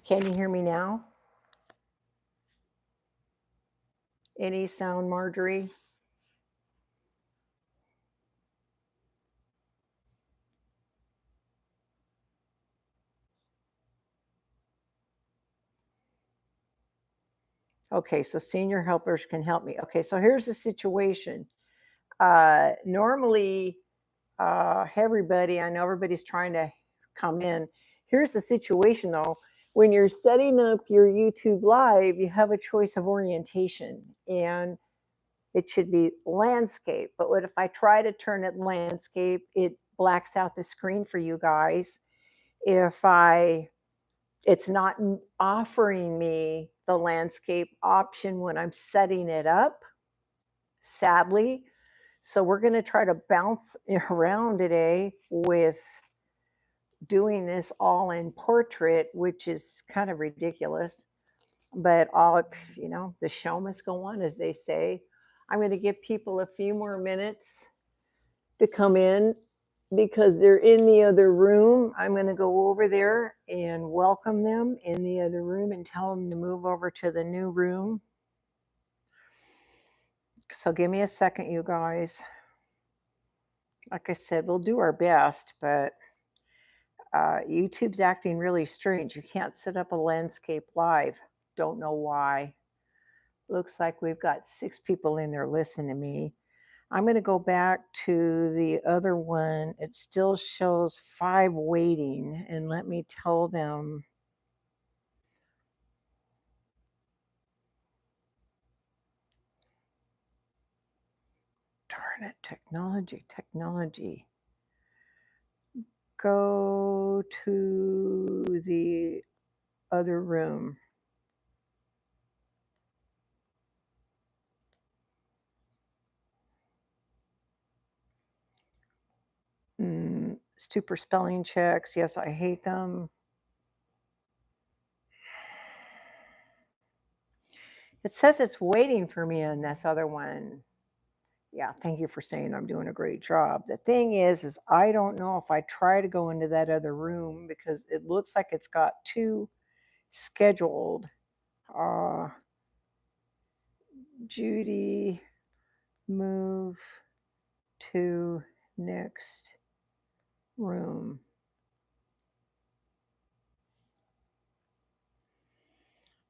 Can you hear me now? Any sound, Marjorie? Okay, so senior helpers can help me. Okay, so here's the situation. Normally, everybody, I know everybody's trying to come in. Here's the situation though. When you're setting up your YouTube live, you have a choice of orientation, and it should be landscape. But what if I try to turn it landscape, it blacks out the screen for you guys. It's not offering me the landscape option when I'm setting it up, sadly. So we're going to try to bounce around today with doing this all in portrait, which is kind of ridiculous. But the show must go on, as they say. I'm going to give people a few more minutes to come in because they're in the other room. I'm going to go over there and welcome them in the other room and tell them to move over to the new room. So give me a second, you guys. Like I said, we'll do our best, but YouTube's acting really strange. You can't set up a landscape live. Don't know why. Looks like we've got 6 people in there listening to me. I'm going to go back to the other one. It still shows 5 waiting, and let me tell them. Darn it, technology. Go to the other room. Super spelling checks. Yes, I hate them. It says it's waiting for me on this other one. Yeah, thank you for saying I'm doing a great job. The thing is I don't know if I try to go into that other room because it looks like it's got 2 scheduled. Judy, move to next room.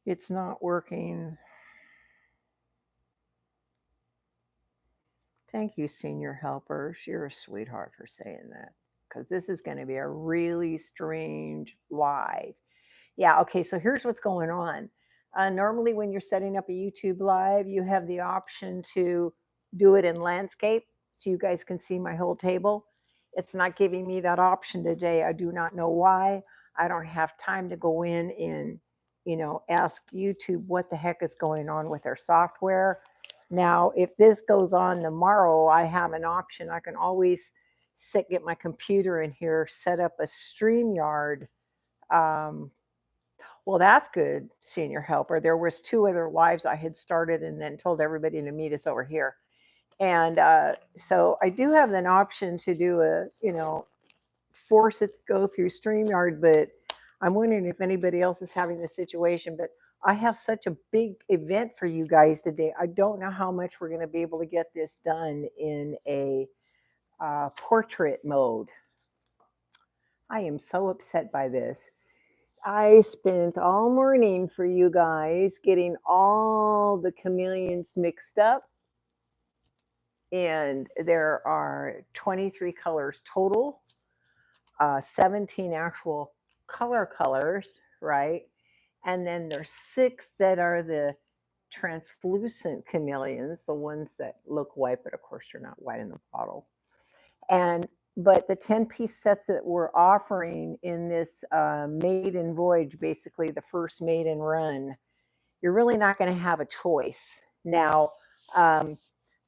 It's not working. Thank you, senior helpers. You're a sweetheart for saying that, because this is going to be a really strange live. Yeah, okay, so here's what's going on. Normally, when you're setting up a YouTube live, you have the option to do it in landscape so you guys can see my whole table. It's not giving me that option today. I do not know why. I don't have time to go in and, ask YouTube what the heck is going on with their software. Now, if this goes on tomorrow, I have an option. I can always get my computer in here, set up a StreamYard. Well, that's good, senior helper. There was 2 other lives I had started and then told everybody to meet us over here. And so I do have an option to do force it to go through StreamYard, but I'm wondering if anybody else is having this situation. But I have such a big event for you guys today. I don't know how much we're going to be able to get this done in a portrait mode. I am so upset by this. I spent all morning for you guys getting all the chameleons mixed up. And there are 23 colors total, 17 actual colors, right? And then there's 6 that are the translucent chameleons, the ones that look white, but of course they're not white in the bottle. But the 10-piece sets that we're offering in this maiden voyage, basically the first maiden run, you're really not going to have a choice. Now,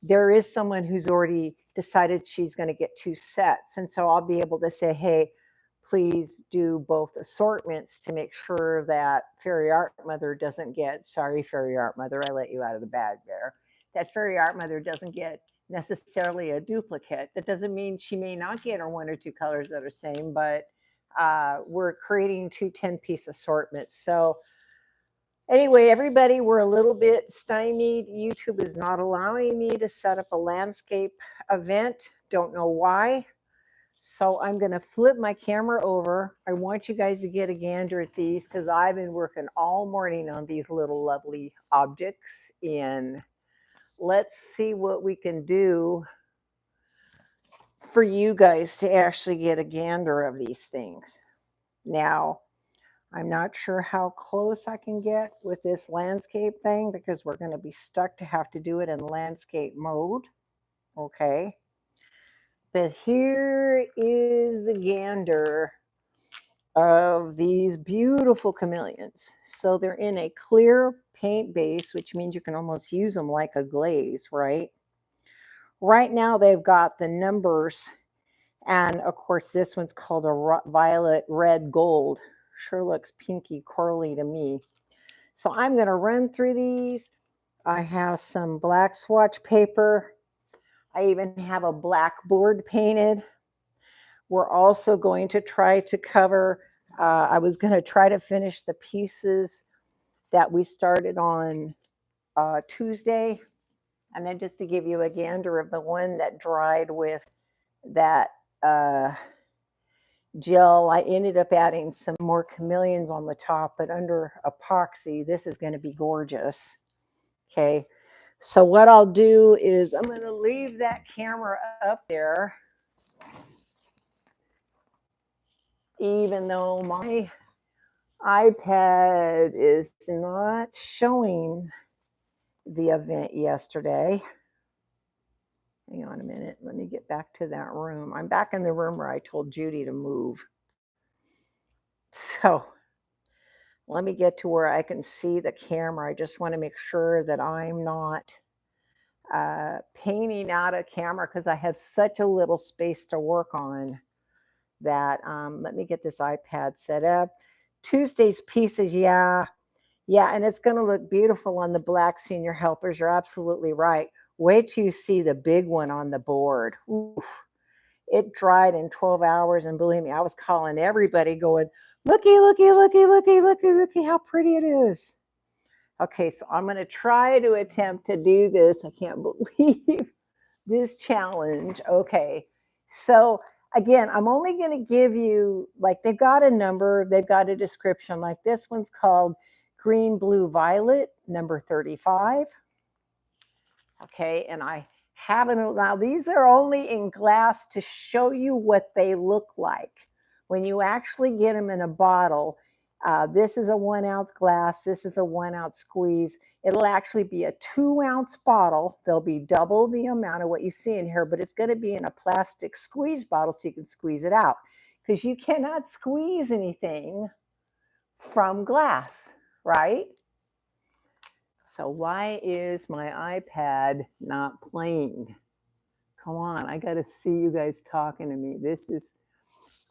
there is someone who's already decided she's going to get 2 sets. And so I'll be able to say, hey, please do both assortments to make sure that Fairy Art Mother doesn't get, sorry, Fairy Art Mother, I let you out of the bag there, that Fairy Art Mother doesn't get necessarily a duplicate. That doesn't mean she may not get her 1 or 2 colors that are same, but we're creating 2 10-piece assortments. So anyway, everybody, we're a little bit stymied. YouTube is not allowing me to set up a landscape event. Don't know why. So I'm going to flip my camera over. I want you guys to get a gander at these because I've been working all morning on these little lovely objects. And let's see what we can do for you guys to actually get a gander of these things. Now, I'm not sure how close I can get with this landscape thing because we're going to be stuck to have to do it in landscape mode. Okay. But here is the gander of these beautiful chameleons. So they're in a clear paint base, which means you can almost use them like a glaze, right? Right now they've got the numbers, and of course this one's called a violet red gold. Sure looks pinky corally to me. So I'm going to run through these. I have some black swatch paper. I even have a black board painted. We're also going to try to cover, I was going to try to finish the pieces that we started on Tuesday. And then just to give you a gander of the one that dried with that gel, I ended up adding some more chameleons on the top, but under epoxy. This is going to be gorgeous. Okay. So what I'll do is I'm going to leave that camera up there, even though my iPad is not showing the event yesterday. Hang on a minute. Let me get back to that room. I'm back in the room where I told Judy to move. So let me get to where I can see the camera. I just want to make sure that I'm not painting out of camera because I have such a little space to work on that. Let me get this iPad set up. Tuesday's pieces, yeah, and it's going to look beautiful on the black senior helpers. You're absolutely right. Wait till you see the big one on the board. Oof. It dried in 12 hours, and believe me, I was calling everybody going, looky, looky, looky, looky, looky, looky how pretty it is. Okay, so I'm going to try to attempt to do this. I can't believe this challenge. Okay, so again, I'm only going to give you, like, they've got a number, they've got a description. Like this one's called Green, Blue, Violet, number 35. Okay, and I haven't, now these are only in glass to show you what they look like. When you actually get them in a bottle, this is a 1 ounce glass, this is a 1 ounce squeeze. It'll actually be a 2 ounce bottle. There'll be double the amount of what you see in here, but it's going to be in a plastic squeeze bottle so you can squeeze it out. Because you cannot squeeze anything from glass, right? So why is my iPad not playing? Come on, I got to see you guys talking to me.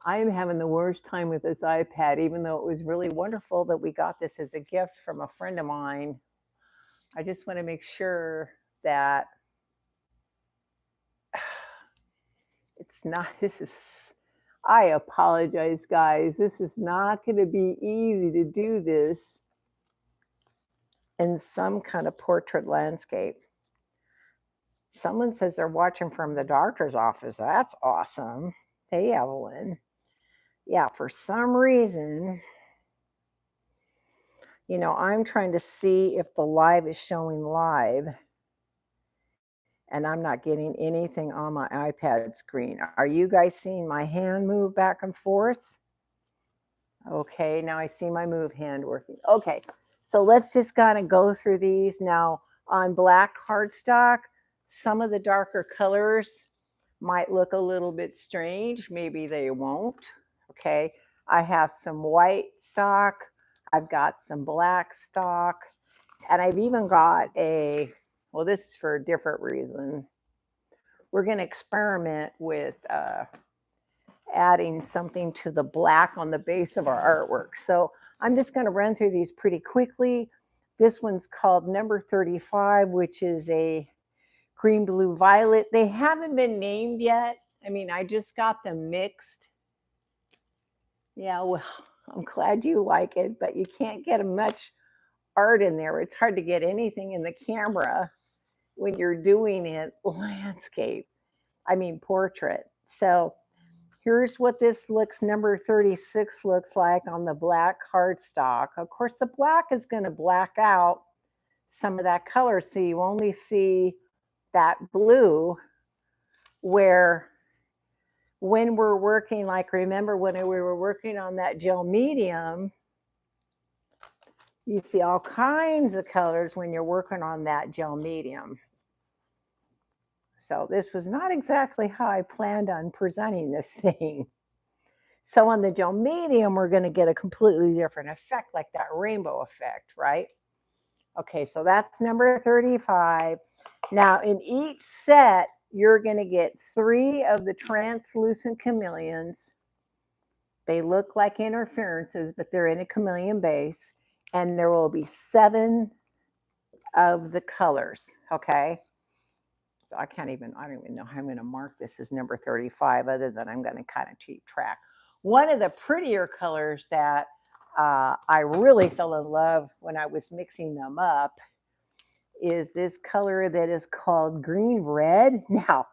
I am having the worst time with this iPad, even though it was really wonderful that we got this as a gift from a friend of mine. I just want to make sure that it's not, I apologize, guys. This is not going to be easy to do this in some kind of portrait landscape. Someone says they're watching from the doctor's office. That's awesome. Hey, Evelyn. Yeah, for some reason, I'm trying to see if the live is showing live, and I'm not getting anything on my iPad screen. Are you guys seeing my hand move back and forth? Okay, now I see my move hand working. Okay, so let's just kind of go through these. Now, on black cardstock, some of the darker colors might look a little bit strange. Maybe they won't. Okay, I have some white stock. I've got some black stock. And I've even got well, this is for a different reason. We're going to experiment with adding something to the black on the base of our artwork. So I'm just going to run through these pretty quickly. This one's called number 35, which is a green, blue, violet. They haven't been named yet. I mean, I just got them mixed. Yeah, well, I'm glad you like it, but you can't get much art in there. It's hard to get anything in the camera when you're doing it landscape. I mean, portrait. So here's what this looks, number 36 looks like on the black cardstock. Of course, the black is going to black out some of that color, so you only see that blue where when we're working, like remember when we were working on that gel medium, you see all kinds of colors when you're working on that gel medium. So this was not exactly how I planned on presenting this thing. So on the gel medium, we're going to get a completely different effect, like that rainbow effect, right? Okay, so that's number 35. Now in each set, you're going to get 3 of the translucent chameleons. They look like interferences, but they're in a chameleon base. And there will be 7 of the colors, okay? So I don't even know how I'm going to mark this as number 35, other than I'm going to kind of keep track. One of the prettier colors that I really fell in love when I was mixing them up is this color that is called green red. Now,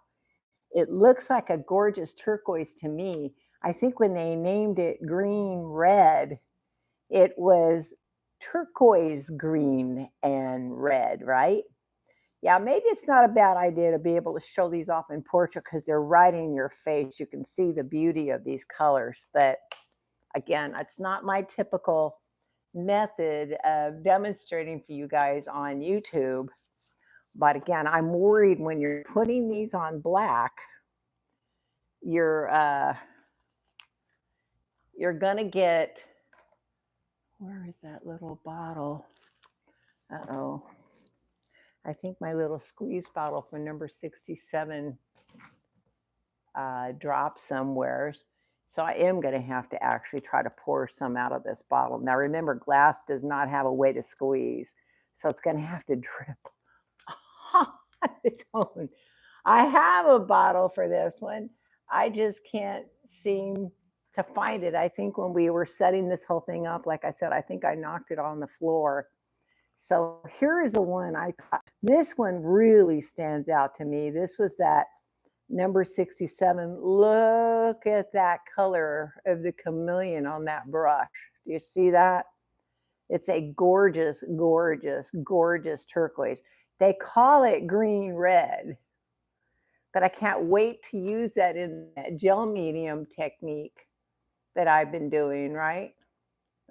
it looks like a gorgeous turquoise to me. I think when they named it green red, it was turquoise, green, and red, right? Yeah, maybe it's not a bad idea to be able to show these off in portrait because they're right in your face. You can see the beauty of these colors. But again, it's not my typical method of demonstrating for you guys on YouTube. But again, I'm worried when you're putting these on black, you're gonna get, where is that little bottle? Uh-oh. I think my little squeeze bottle for number 67 dropped somewhere. So I am going to have to actually try to pour some out of this bottle. Now remember, glass does not have a way to squeeze, so it's going to have to drip on its own. I have a bottle for this one. I just can't seem to find it. I think when we were setting this whole thing up, like I said, I think I knocked it on the floor. So here is the one I thought, this one really stands out to me. This was that number 67. Look at that color of the chameleon on that brush. Do you see that? It's a gorgeous, gorgeous, gorgeous turquoise. They call it green red, but I can't wait to use that in that gel medium technique that I've been doing, right?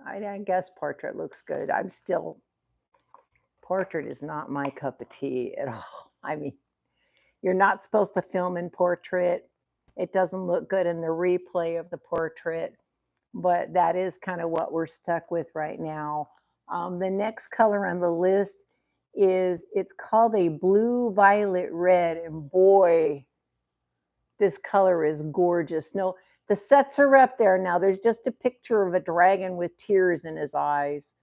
I guess portrait looks good. Portrait is not my cup of tea at all. I mean, you're not supposed to film in portrait. It doesn't look good in the replay of the portrait, but that is kind of what we're stuck with right now. The next color on the list it's called a blue violet red, and boy, this color is gorgeous. No, the sets are up there now. There's just a picture of a dragon with tears in his eyes.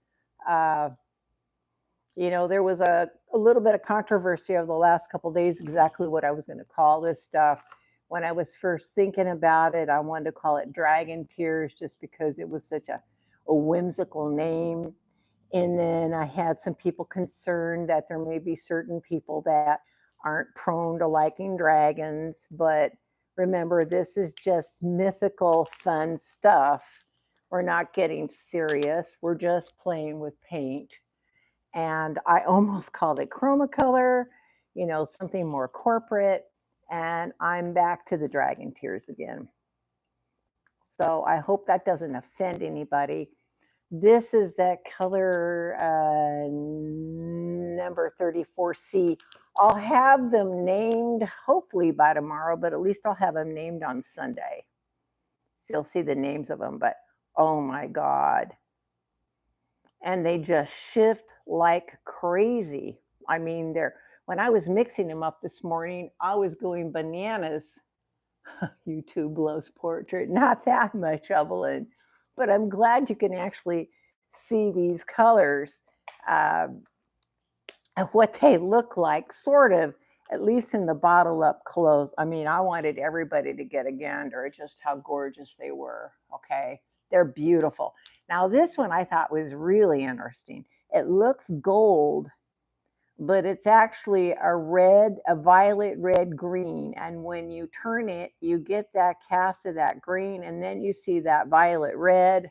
There was a little bit of controversy over the last couple of days exactly what I was going to call this stuff. When I was first thinking about it, I wanted to call it Dragon Tears just because it was such a whimsical name. And then I had some people concerned that there may be certain people that aren't prone to liking dragons. But remember, this is just mythical, fun stuff. We're not getting serious. We're just playing with paint. And I almost called it Chromacolor, something more corporate. And I'm back to the Dragon Tears again. So I hope that doesn't offend anybody. This is that color number 34C. I'll have them named hopefully by tomorrow, but at least I'll have them named on Sunday. So you'll see the names of them, but oh my God. And they just shift like crazy. I mean, when I was mixing them up this morning, I was going bananas. YouTube loves portrait, not that much trouble, but I'm glad you can actually see these colors, and what they look like, sort of, at least in the bottle up close. I mean, I wanted everybody to get a gander at just how gorgeous they were, okay? They're beautiful. Now, this one I thought was really interesting. It looks gold, but it's actually a violet red green. And when you turn it, you get that cast of that green, and then you see that violet red.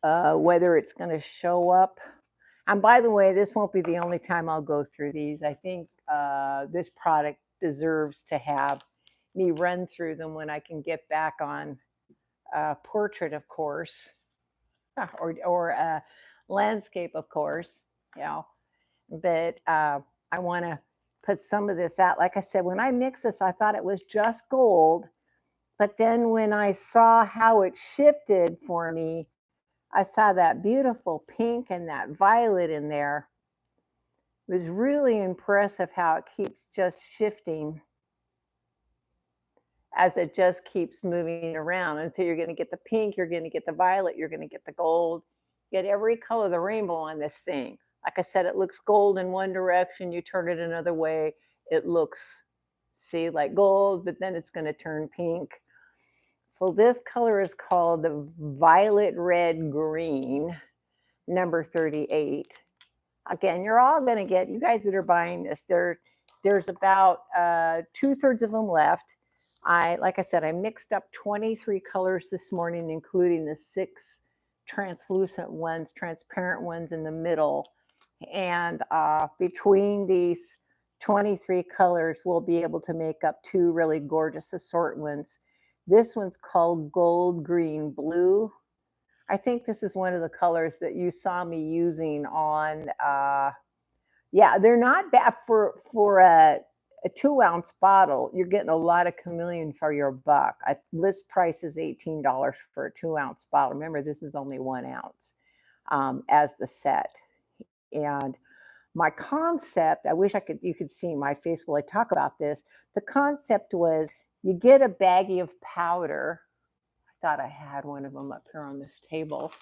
Whether it's going to show up. And by the way, this won't be the only time I'll go through these. I think this product deserves to have me run through them when I can get back on portrait, of course, or landscape, of course, you know. But I want to put some of this out. Like I said, when I mix this, I thought it was just gold. But then when I saw how it shifted for me, I saw that beautiful pink and that violet in there. It was really impressive how it keeps just shifting as it just keeps moving around. And so you're going to get the pink, you're going to get the violet, you're going to get the gold, get every color of the rainbow on this thing. Like I said, it looks gold in one direction, you turn it another way, it looks, see, like gold, but then it's going to turn pink. So this color is called the violet red green, number 38. Again, you're all going to get, you guys that are buying this, there's about 2/3 of them left. Like I said, I mixed up 23 colors this morning, including the 6 translucent ones, transparent ones in the middle. And between these 23 colors, we'll be able to make up 2 really gorgeous assortments. This one's called Gold Green Blue. I think this is one of the colors that you saw me using on, yeah, they're not bad for a 2-ounce bottle. You're getting a lot of chameleon for your buck. List price is $18 for a 2-ounce bottle. Remember, this is only 1 ounce as the set. And my concept, I wish you could see my face while I talk about this. The concept was you get a baggie of powder. I thought I had one of them up here on this table.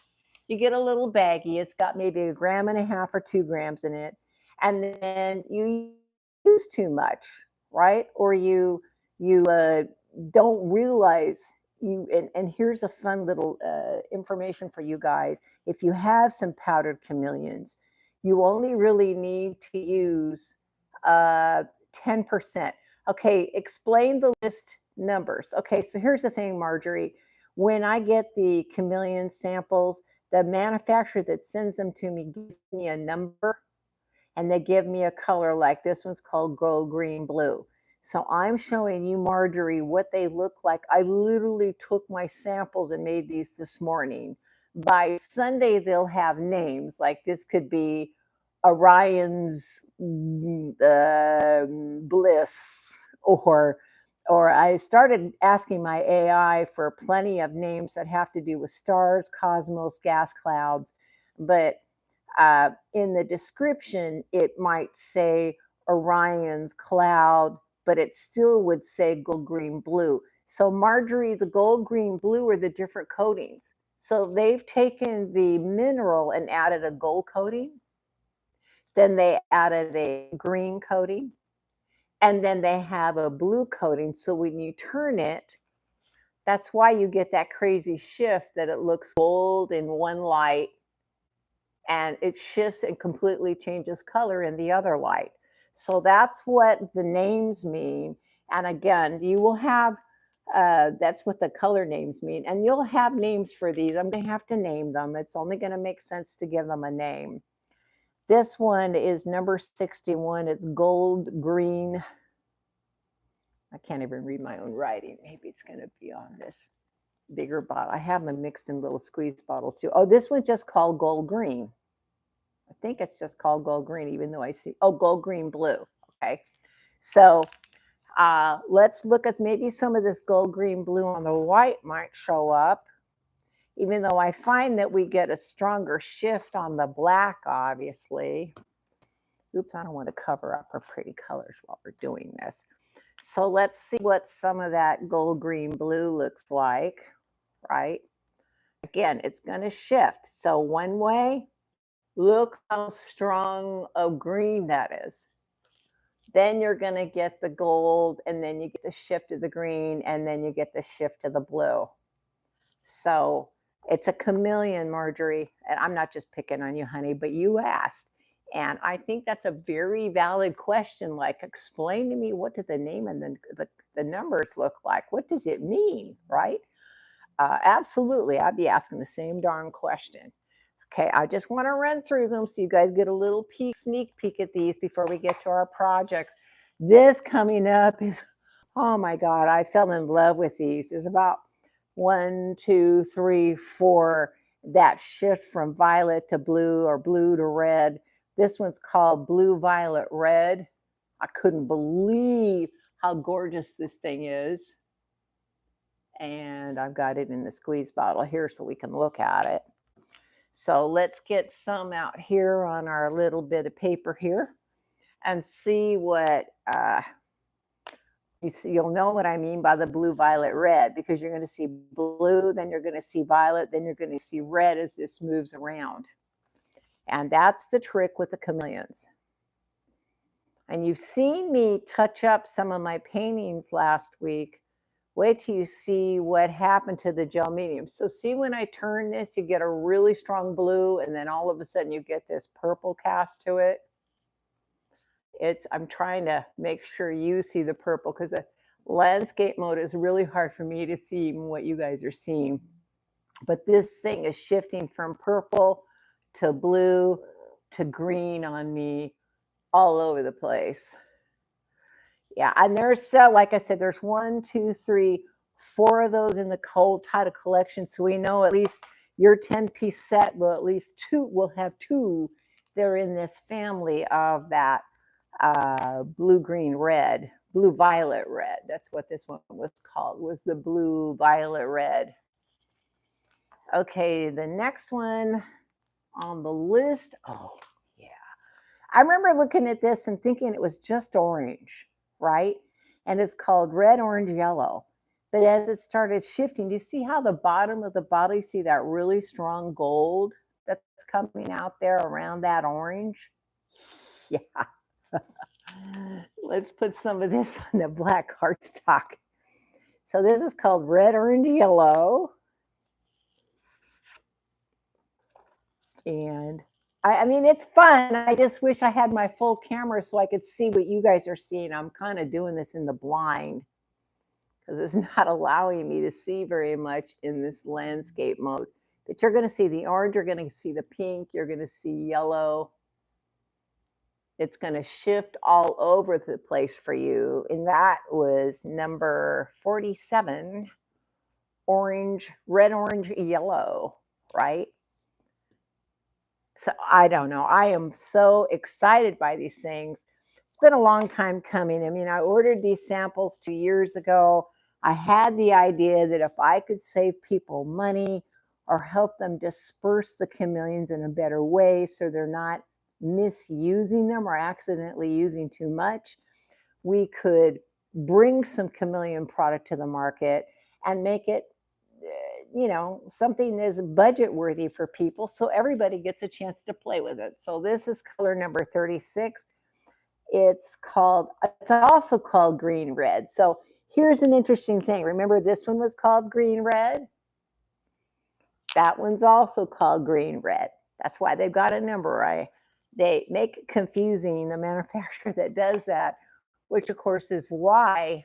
You get a little baggie. It's got maybe 1.5 grams or 2 grams in it. And then you use too much, right? Or you don't realize and here's a fun little information for you guys. If you have some powdered chameleons, you only really need to use 10%. Okay, explain the list numbers. Okay, so here's the thing, Marjorie. When I get the chameleon samples, the manufacturer that sends them to me gives me a number, and they give me a color like this one's called Gold Green Blue. So I'm showing you, Marjorie, what they look like. I literally took my samples and made these this morning. By Sunday, they'll have names. Like this could be Orion's Bliss, or I started asking my AI for plenty of names that have to do with stars, cosmos, gas clouds. But in the description, it might say Orion's cloud, but it still would say gold, green, blue. So Marjorie, the gold, green, blue are the different coatings. So they've taken the mineral and added a gold coating. Then they added a green coating. And then they have a blue coating. So when you turn it, that's why you get that crazy shift that it looks gold in one light and it shifts and completely changes color in the other light. So that's what the names mean. And again, you will have, that's what the color names mean. And you'll have names for these. I'm going to have to name them. It's only going to make sense to give them a name. This one is number 61. It's gold green. I can't even read my own writing. Maybe it's going to be on this bigger bottle. I have them mixed in little squeeze bottles too. Oh, this one's just called Gold Green. I think it's just called Gold Green, even though I see, oh, Gold Green Blue. Okay. So let's look at maybe some of this Gold Green Blue on the white might show up, even though I find that we get a stronger shift on the black, obviously. Oops, I don't want to cover up our pretty colors while we're doing this. So let's see what some of that Gold Green Blue looks like, right? Again, it's going to shift. So one way, look how strong of green that is. Then you're going to get the gold, and then you get the shift to the green, and then you get the shift to the blue. So it's a chameleon, Marjorie. And I'm not just picking on you, honey, but you asked. And I think that's a very valid question. Like, explain to me, what do the name and the numbers look like? What does it mean, right? Absolutely. I'd be asking the same darn question. Okay, I just want to run through them so you guys get a little sneak peek at these before we get to our projects. This coming up is, oh my God, I fell in love with these. There's about 1, 2, 3, 4, that shift from violet to blue or blue to red. This one's called Blue Violet Red. I couldn't believe how gorgeous this thing is. And I've got it in the squeeze bottle here so we can look at it. So let's get some out here on our little bit of paper here and see what you see. You'll know what I mean by the blue, violet, red, because you're going to see blue, then you're going to see violet, then you're going to see red as this moves around. And that's the trick with the chameleons. And you've seen me touch up some of my paintings last week. Wait till you see what happened to the gel medium. So see, when I turn this, you get a really strong blue, and then all of a sudden you get this purple cast to it. I'm trying to make sure you see the purple, because the landscape mode is really hard for me to see what you guys are seeing. But this thing is shifting from purple to blue to green on me all over the place. Yeah, and there's, like I said, there's 1, 2, 3, 4 of those in the cold title collection. So we know at least your 10-piece set will have 2. They're in this family of that blue, green, red, blue, violet, red. That's what this one was called, was the blue, violet, red. Okay, the next one on the list. Oh, yeah. I remember looking at this and thinking it was just orange, right? And it's called red, orange, yellow. But as it started shifting, do you see how the bottom of the bottle, you see that really strong gold that's coming out there around that orange? Yeah. Let's put some of this on the black cardstock. So this is called red, orange, yellow. And I mean, it's fun. I just wish I had my full camera so I could see what you guys are seeing. I'm kind of doing this in the blind because it's not allowing me to see very much in this landscape mode. But you're going to see the orange, you're going to see the pink, you're going to see yellow. It's going to shift all over the place for you. And that was number 47, orange, red, orange, yellow, right? So I don't know. I am so excited by these things. It's been a long time coming. I mean, I ordered these samples 2 years ago. I had the idea that if I could save people money or help them disperse the chameleons in a better way so they're not misusing them or accidentally using too much, we could bring some chameleon product to the market and make it, you know, something that's budget worthy for people so everybody gets a chance to play with it. So this is color number 36. It's also called green red. So here's an interesting thing. Remember, this one was called green red. That one's also called green red. That's why they've got a number. They make it confusing, the manufacturer that does that, which of course is why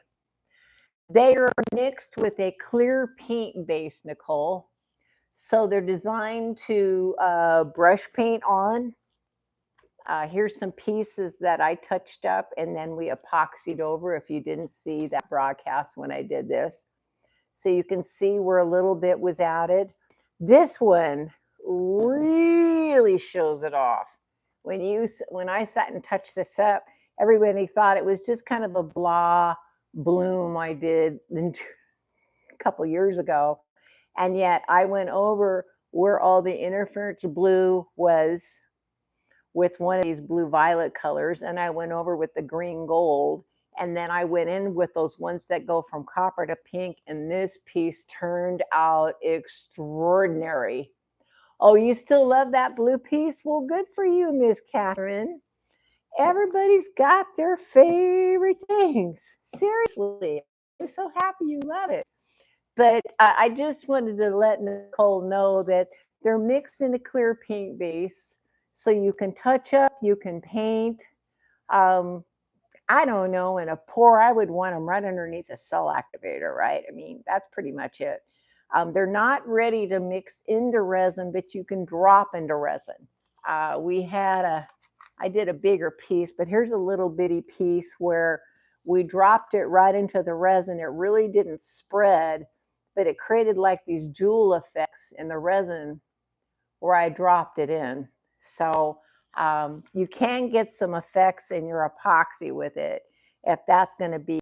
they are mixed with a clear paint base, Nicole. So they're designed to brush paint on. Here's some pieces that I touched up and then we epoxied over, if you didn't see that broadcast when I did this. So you can see where a little bit was added. This one really shows it off. When I sat and touched this up, everybody thought it was just kind of a blah bloom I did a couple years ago. And yet I went over where all the interference blue was with one of these blue violet colors, and I went over with the green gold, and then I went in with those ones that go from copper to pink, and this piece turned out extraordinary. Oh, you still love that blue piece? Well, good for you, Miss Catherine. Everybody's got their favorite things. Seriously, I'm so happy you love it. But I just wanted to let Nicole know that they're mixed in a clear paint base, so you can touch up, you can paint. Um, I don't know, in a pour, I would want them right underneath a cell activator, right? I mean, that's pretty much it. They're not ready to mix into resin, but you can drop into resin. I did a bigger piece, but here's a little bitty piece where we dropped it right into the resin. It really didn't spread, but it created like these jewel effects in the resin where I dropped it in. So you can get some effects in your epoxy with it if that's going to be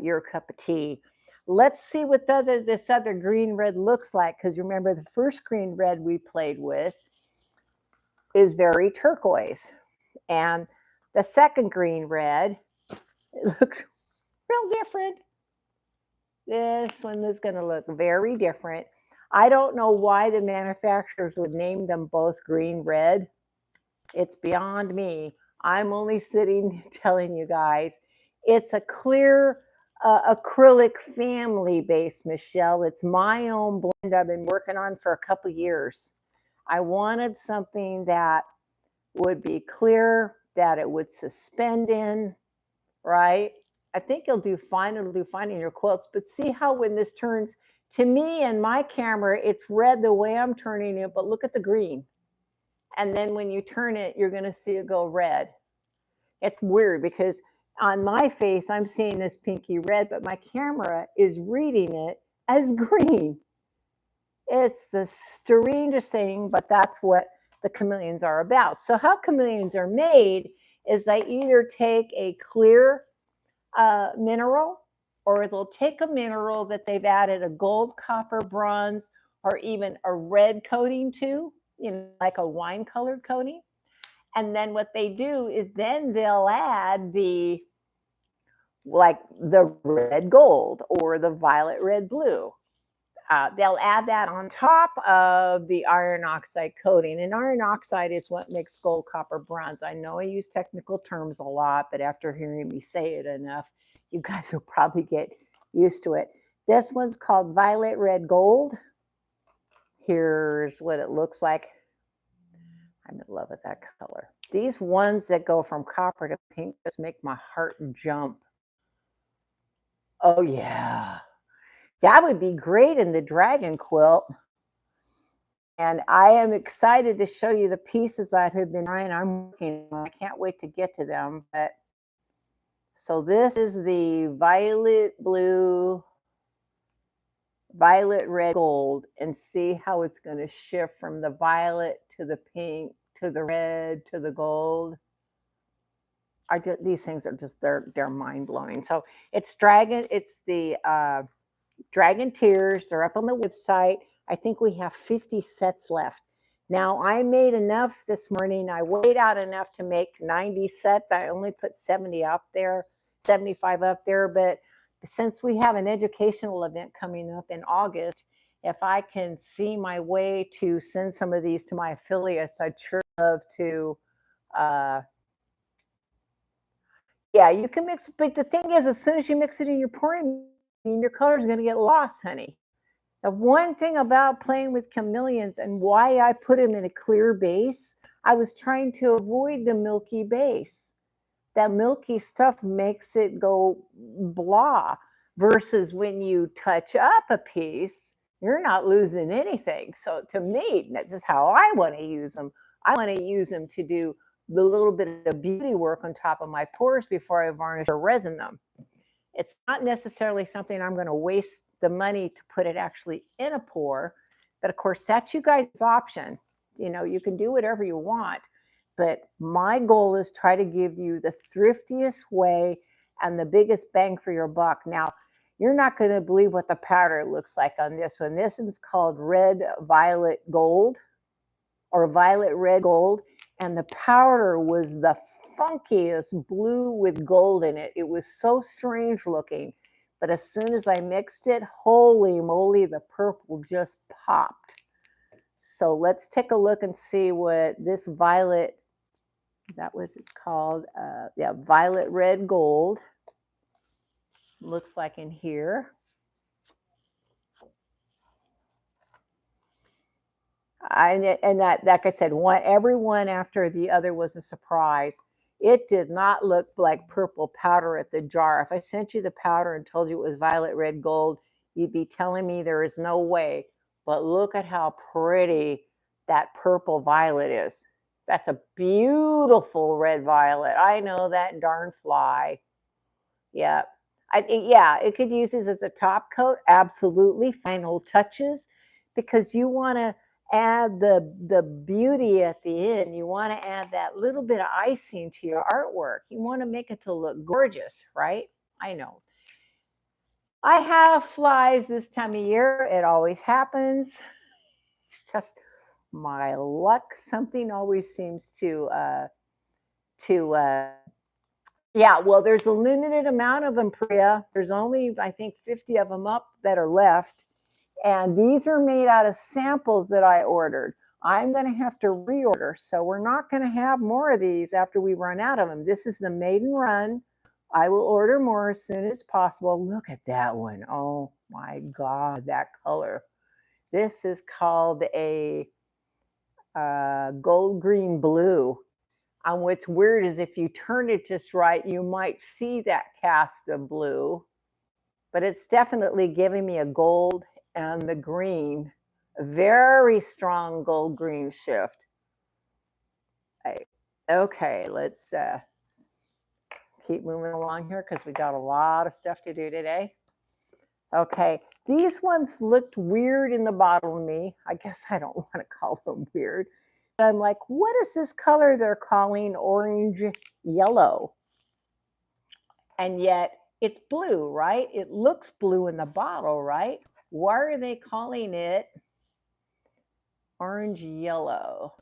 your cup of tea. Let's see what this other green red looks like, because remember the first green red we played with is very turquoise. And the second green red, it looks real different. This one is going to look very different. I don't know why the manufacturers would name them both green red. It's beyond me. I'm only sitting telling you guys. It's a clear acrylic family base, Michelle. It's my own blend I've been working on for a couple years. I wanted something that would be clear, that it would suspend in, right? I think it'll do fine. It'll do fine in your quilts. But see how when this turns, to me and my camera, it's red the way I'm turning it, but look at the green. And then when you turn it, you're going to see it go red. It's weird because on my face, I'm seeing this pinky red, but my camera is reading it as green. It's the strangest thing, but that's what the chameleons are about. So how chameleons are made is they either take a clear mineral, or they'll take a mineral that they've added a gold, copper, bronze, or even a red coating to, like a wine colored coating. And then what they do is then they'll add the red gold or the violet red blue. They'll add that on top of the iron oxide coating. And iron oxide is what makes gold, copper, bronze. I know I use technical terms a lot, but after hearing me say it enough, you guys will probably get used to it. This one's called violet red gold. Here's what it looks like. I'm in love with that color. These ones that go from copper to pink just make my heart jump. Oh, yeah. That would be great in the dragon quilt. And I am excited to show you the pieces that have been trying. I'm working on. I can't wait to get to them. But so this is the violet blue, violet red gold, and see how it's going to shift from the violet to the pink to the red to the gold. These things are just they're mind blowing. So it's dragon. It's the Dragon Tears. They're up on the website. I think we have 50 sets left. Now I made enough this morning. I weighed out enough to make 90 sets. I only put 70 up there, 75 up there. But since we have an educational event coming up in August, if I can see my way to send some of these to my affiliates, I'd sure love to. Yeah, you can mix, but the thing is, as soon as you mix it in your pouring, your color is going to get lost, honey. The one thing about playing with chameleons and why I put them in a clear base, I was trying to avoid the milky base. That milky stuff makes it go blah, versus when you touch up a piece, you're not losing anything. So to me, this is how I want to use them. I want to use them to do the little bit of beauty work on top of my pours before I varnish or resin them. It's not necessarily something I'm going to waste the money to put it actually in a pour, but of course that's you guys' option. You can do whatever you want, but my goal is try to give you the thriftiest way and the biggest bang for your buck. Now, you're not going to believe what the powder looks like on this one. This one's called red violet gold or violet red gold, and the powder was the funkiest blue with gold in it. It was so strange looking, but as soon as I mixed it, holy moly, the purple just popped. So let's take a look and see what this violet, it's called, violet red gold looks like in here. And that, like I said, every one after the other was a surprise. It did not look like purple powder at the jar. If I sent you the powder and told you it was violet, red, gold, you'd be telling me there is no way. But look at how pretty that purple violet is. That's a beautiful red violet. I know that darn fly. Yeah. Yeah, it could use this as a top coat. Absolutely. Final touches, because you want to add the beauty at the end. You want to add that little bit of icing to your artwork. You want to make it to look gorgeous, right? I know. I have flies this time of year. It always happens. It's just my luck. Something always seems to yeah, well, there's a limited amount of them, Priya. There's only, I think, 50 of them up that are left. And these are made out of samples that I ordered. I'm going to have to reorder. So we're not going to have more of these after we run out of them. This is the maiden run. I will order more as soon as possible. Look at that one. Oh my God, that color. This is called a gold green blue. And what's weird is if you turn it just right, you might see that cast of blue, but it's definitely giving me a gold and the green, a very strong gold green shift. Okay, let's keep moving along here because we got a lot of stuff to do today. Okay, these ones looked weird in the bottle to me. I guess I don't want to call them weird. I'm like, what is this color they're calling orange yellow? And yet it's blue, right? It looks blue in the bottle, right? Why are they calling it orange yellow?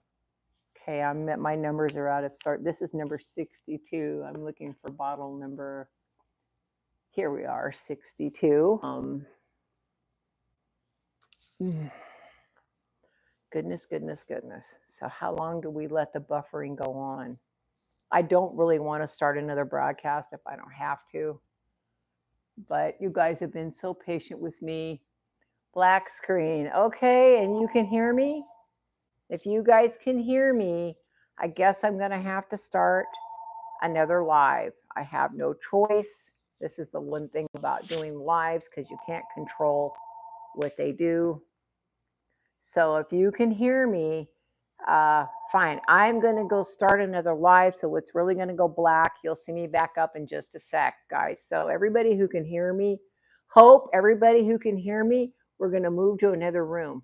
Okay, my numbers are out of sort. This is number 62. I'm looking for bottle number. Here we are, 62. Goodness, goodness, goodness. So how long do we let the buffering go on? I don't really want to start another broadcast if I don't have to. But you guys have been so patient with me. Black screen. Okay, and you can hear me? If you guys can hear me, I guess I'm going to have to start another live. I have no choice. This is the one thing about doing lives, because you can't control what they do. So if you can hear me, fine. I'm going to go start another live. So it's really going to go black. You'll see me back up in just a sec, guys. So everybody who can hear me, everybody who can hear me, we're going to move to another room.